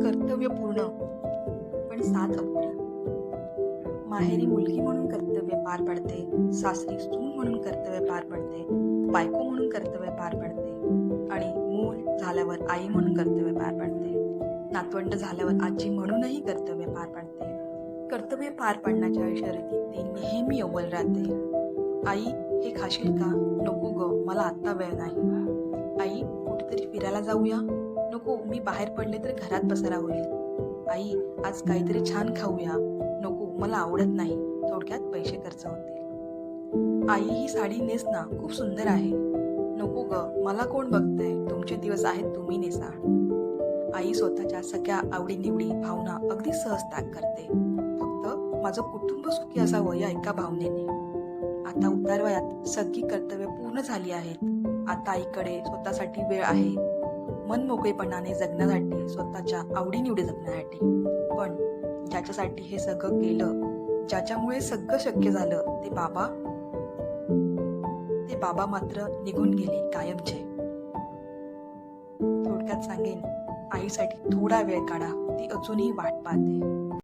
कर्तव्यपूर्ण पण साथ अपुरी. माहेरी मुलगी म्हणून कर्तव्य पार पडते, सासरी सून म्हणून कर्तव्य पार पडते, बायको म्हणून कर्तव्य पार पडते आणि मूल झाल्यावर आई म्हणून कर्तव्य पार पडते. नातवंड झाल्यावर आजी म्हणूनही कर्तव्य पार पडते. कर्तव्य पार पाडण्याच्या शर्यतीत ती नेहमी अव्वल राहते. आई, हे खाशील का? नको ग, मला आत्ता वेळ नाही. आई, कुठेतरी फिरायला जाऊया? नको, मी बाहेर पडले तर घरात पसारा होईल. आई, आज काहीतरी छान खाऊया? नको, मला आवडत नाही. थोडक्यात पैसे खर्च होतील. आई, ही साडी नेस ना, खूप सुंदर आहे. नको ग, मला कोण बघतंय? तुमचे दिवस आहेत, तुम्ही नेसा. आई स्वतःच्या सगळ्या आवडीनिवडी भावना अगदी सहज त्याग करते. फक्त माझं कुटुंब सुखी असावं या एका भावनेने. आता उतारवयात सगळी कर्तव्य पूर्ण झाली आहेत. आता आईकडे स्वतःसाठी वेळ आहे, मनमोकळेपणाने जगण्यासाठी, स्वतःच्या आवडीनिवडी जगण्यासाठी. पण ज्याच्यासाठी हे सगळं केलं, ज्याच्यामुळे सगळं शक्य झालं, ते बाबा मात्र निघून गेले कायमचे. थोडक्यात सांगेन, आईसाठी थोडा वेळ काढा, ती अजूनही वाट पाहते.